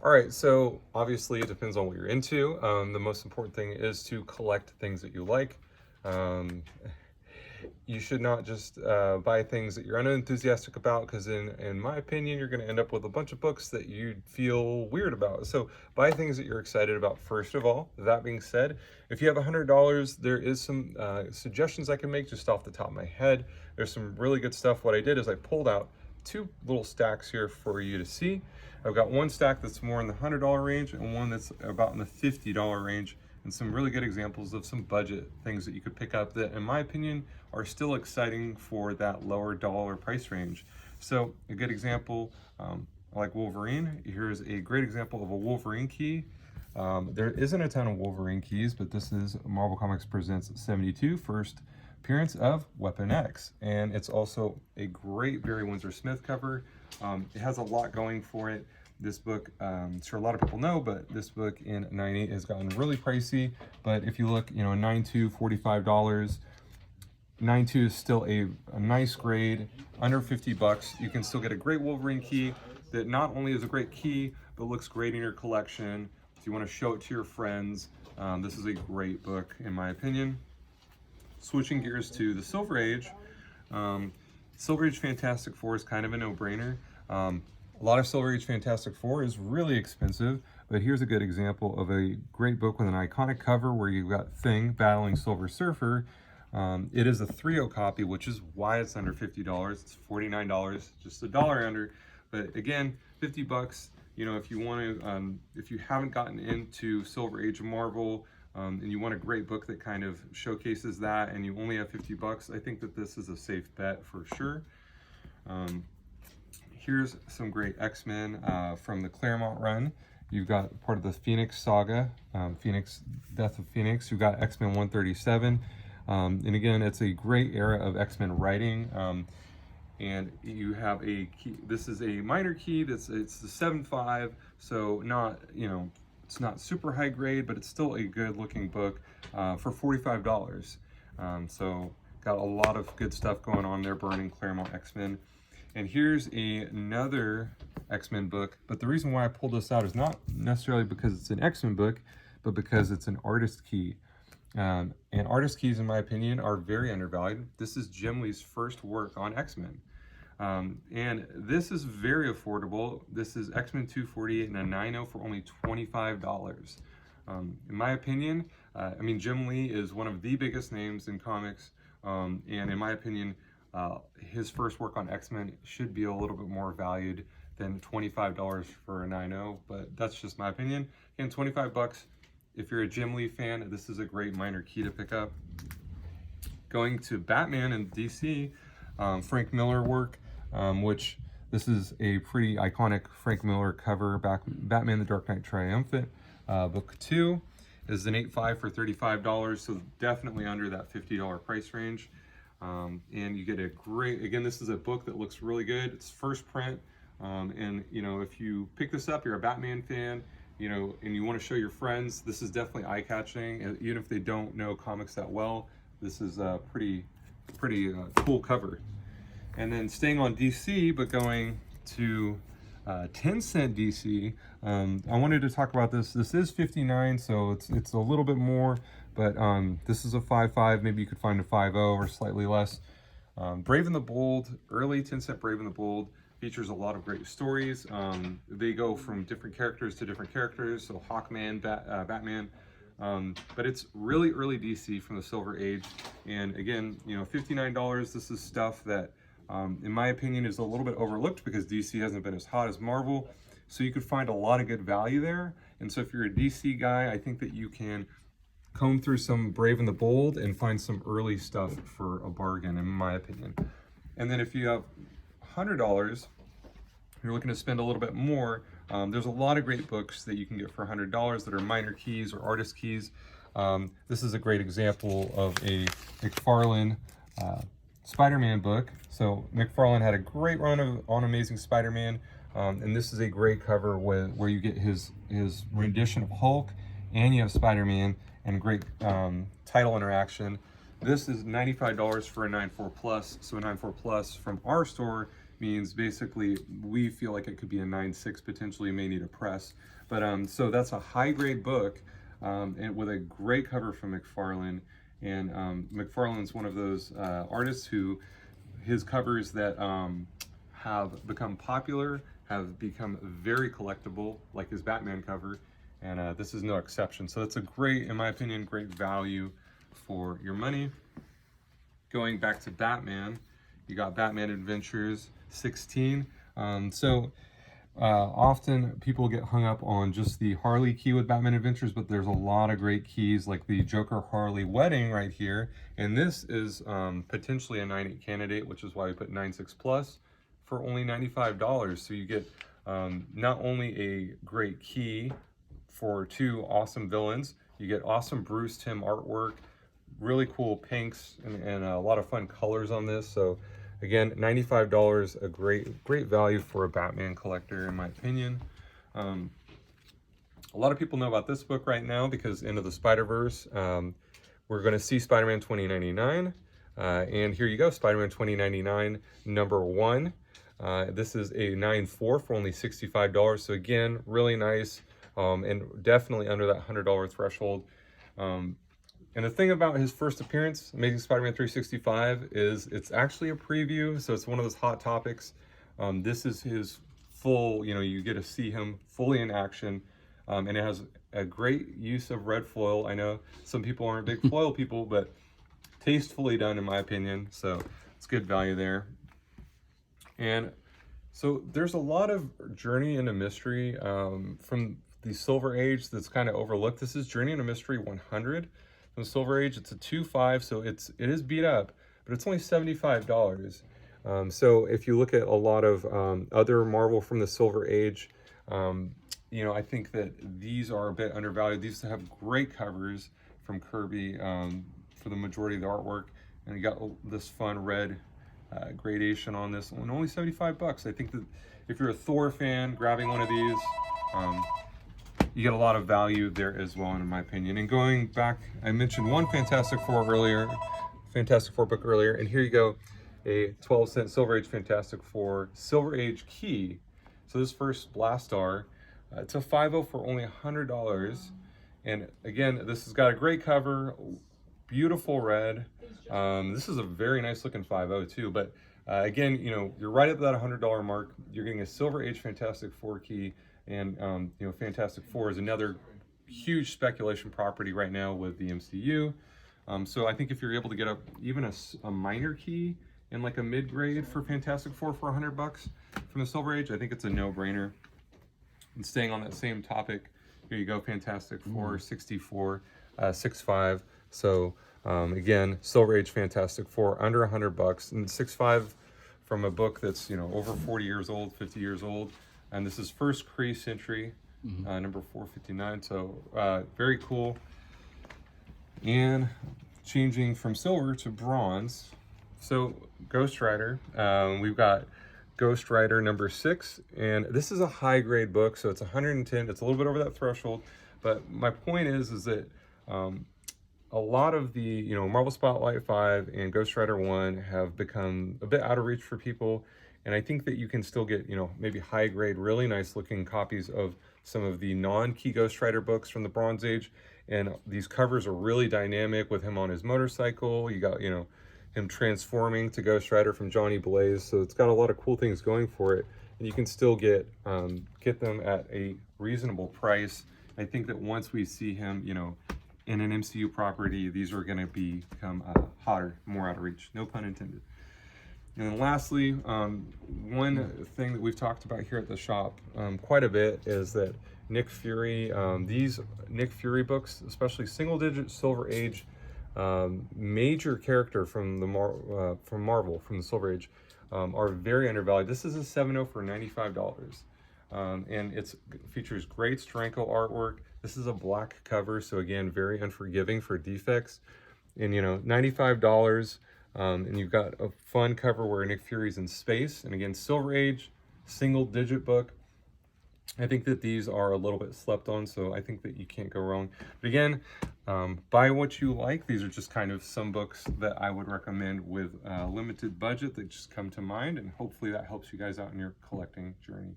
All right, so obviously it depends on what you're into. The most important thing is to collect things that you like. Um, you should not just buy things that you're unenthusiastic about, because in my opinion, you're going to end up with a bunch of books that you feel weird about. So buy things that you're excited about first of all. That being said, if you have $100, there is some suggestions I can make just off the top of my head. There's some really good stuff. What I did is I pulled out two little stacks here for you to see. I've got one stack that's more in the $100 range and one that's about in the $50 range, and some really good examples of some budget things that you could pick up that, in my opinion, are still exciting for that lower dollar price range. So a good example, like Wolverine. Here's a great example of a Wolverine key. There isn't a ton of Wolverine keys, but this is Marvel Comics Presents 72, first appearance of Weapon X. And it's also a great Barry Windsor Smith cover. It has a lot going for it. This book, I'm sure a lot of people know, but this book in 98 has gotten really pricey. But if you look, you know, 9.2, $45. 9.2 is still a nice grade, under 50 bucks. You can still get a great Wolverine key that not only is a great key, but looks great in your collection. If you want to show it to your friends, this is a great book, in my opinion. Switching gears to the Silver Age. Silver Age Fantastic Four is kind of a no-brainer. A lot of Silver Age Fantastic Four is really expensive, but here's a good example of a great book with an iconic cover where you've got Thing battling Silver Surfer. It is a 3.0 copy, which is why it's under $50. It's $49, just a dollar under. But again, 50 bucks. You know, if you want to, if you haven't gotten into Silver Age of Marvel, and you want a great book that kind of showcases that, and you only have 50 bucks, I think that this is a safe bet for sure. Here's some great X-Men from the Claremont run. You've got part of the Phoenix saga, Death of Phoenix. You've got X-Men 137. And again, it's a great era of X-Men writing. And you have a key. This is a minor key. It's the 7.5, so not, you know, it's not super high grade, but it's still a good looking book for $45. So got a lot of good stuff going on there, burning Claremont X-Men. And here's another X-Men book, but the reason why I pulled this out is not necessarily because it's an X-Men book, but because it's an artist key. And artist keys, in my opinion, are very undervalued. This is Jim Lee's first work on X-Men. And this is very affordable. This is X-Men 248 and a 9.0 for only $25. In my opinion, I mean, Jim Lee is one of the biggest names in comics. And in my opinion, his first work on X-Men should be a little bit more valued than $25 for a 9.0, but that's just my opinion. Again, 25 bucks. If you're a Jim Lee fan, this is a great minor key to pick up. Going to Batman and DC, Frank Miller work, which this is a pretty iconic Frank Miller cover, Batman the Dark Knight Triumphant. Book 2 is an 8.5 for $35, so definitely under that $50 price range. And you get a great, again, this is a book that looks really good. It's first print. And, you know, if you pick this up, you're a Batman fan, you know, and you want to show your friends, this is definitely eye-catching. Even if they don't know comics that well, this is a pretty cool cover. And then staying on DC, but going to 10-cent DC, I wanted to talk about this. This is 59, so it's a little bit more, but this is a 5.5. Maybe you could find a 5.0 or slightly less. Brave and the Bold, early 10-cent Brave and the Bold, features a lot of great stories. They go from different characters to different characters, so Hawkman, Batman, but it's really early DC from the Silver Age. And again, you know, $59, this is stuff that, in my opinion, is a little bit overlooked because DC hasn't been as hot as Marvel, so you could find a lot of good value there. And so if you're a DC guy, I think that you can comb through some Brave and the Bold and find some early stuff for a bargain, in my opinion. And then if you have $100, you're looking to spend a little bit more, there's a lot of great books that you can get for $100 that are minor keys or artist keys. This is a great example of a McFarlane Spider-Man book. So McFarlane had a great run on Amazing Spider-Man, and this is a great cover where you get his rendition of Hulk, and you have Spider-Man, and great title interaction. This is $95 for a 9.4 plus, so a 9.4 plus from our store means basically we feel like it could be a 9.6, potentially may need a press. But so that's a high grade book, and with a great cover from McFarlane. And McFarlane's one of those artists who his covers that have become popular have become very collectible, like his Batman cover, and this is no exception. So that's a great, in my opinion, great value for your money. Going back to Batman, you got Batman Adventures 16. Often people get hung up on just the Harley key with Batman Adventures, but there's a lot of great keys like the Joker Harley Wedding right here. And this is potentially a 9.8 candidate, which is why we put 9.6 plus for only $95. So you get not only a great key for two awesome villains, you get awesome Bruce Timm artwork, really cool pinks, and a lot of fun colors on this. So again, $95, a great value for a Batman collector, in my opinion. A lot of people know about this book right now because Into the Spider-Verse. We're going to see Spider-Man 2099. And here you go, Spider-Man 2099, #1. This is a 9.4 for only $65. So again, really nice, and definitely under that $100 threshold. And the thing about his first appearance, Amazing Spider-Man 365, is it's actually a preview, so it's one of those hot topics. This is his full, you get to see him fully in action, and it has a great use of red foil. I know some people aren't big foil people, but tastefully done in my opinion, so it's good value there. And so there's a lot of Journey into Mystery from the Silver Age that's kind of overlooked. This is Journey into Mystery 100 from the Silver Age. It's a 2.5, so it is beat up, but it's only $75. So if you look at a lot of other Marvel from the Silver Age, I think that these are a bit undervalued. These have great covers from Kirby for the majority of the artwork, and you got this fun red gradation on this one, only $75. I think that if you're a Thor fan, grabbing one of these, you get a lot of value there as well, in my opinion. And going back, I mentioned one Fantastic Four book earlier, and here you go, a 12-cent Silver Age Fantastic Four Silver Age key. So this first Blastar, it's a 5.0 for only $100. And again, this has got a great cover, beautiful red. This is a very nice looking 5.0 too, but again, you're right at that $100 mark. You're getting a Silver Age Fantastic Four key, and Fantastic Four is another huge speculation property right now with the MCU. So I think if you're able to get up even a minor key in like a mid-grade for Fantastic Four for $100 from the Silver Age, I think it's a no-brainer. And staying on that same topic, here you go, Fantastic Four 64, 6.5. So again, Silver Age Fantastic Four under $100, and 6.5 from a book that's over 40 years old, 50 years old. And this is first Kree Century, number 459. So very cool. And changing from silver to bronze. So Ghost Rider, we've got Ghost Rider #6, and this is a high grade book, so it's 110. It's a little bit over that threshold, but my point is that a lot of the Marvel Spotlight 5 and Ghost Rider 1 have become a bit out of reach for people. And I think that you can still get, maybe high grade, really nice looking copies of some of the non-key Ghost Rider books from the Bronze Age. And these covers are really dynamic with him on his motorcycle. You got, him transforming to Ghost Rider from Johnny Blaze. So it's got a lot of cool things going for it. And you can still get them at a reasonable price. I think that once we see him, in an MCU property, these are going to become hotter, more out of reach. No pun intended. And then lastly, one thing that we've talked about here at the shop quite a bit is that Nick Fury, these Nick Fury books, especially single-digit Silver Age, major character from from Marvel, from the Silver Age, are very undervalued. This is a 7.0 for $95. And it features great Steranko artwork. This is a black cover, so again, very unforgiving for defects. And $95, and you've got a fun cover where Nick Fury's in space. And again, Silver Age, single-digit book. I think that these are a little bit slept on, so I think that you can't go wrong. But again, buy what you like. These are just kind of some books that I would recommend with a limited budget that just come to mind, and hopefully that helps you guys out in your collecting journey.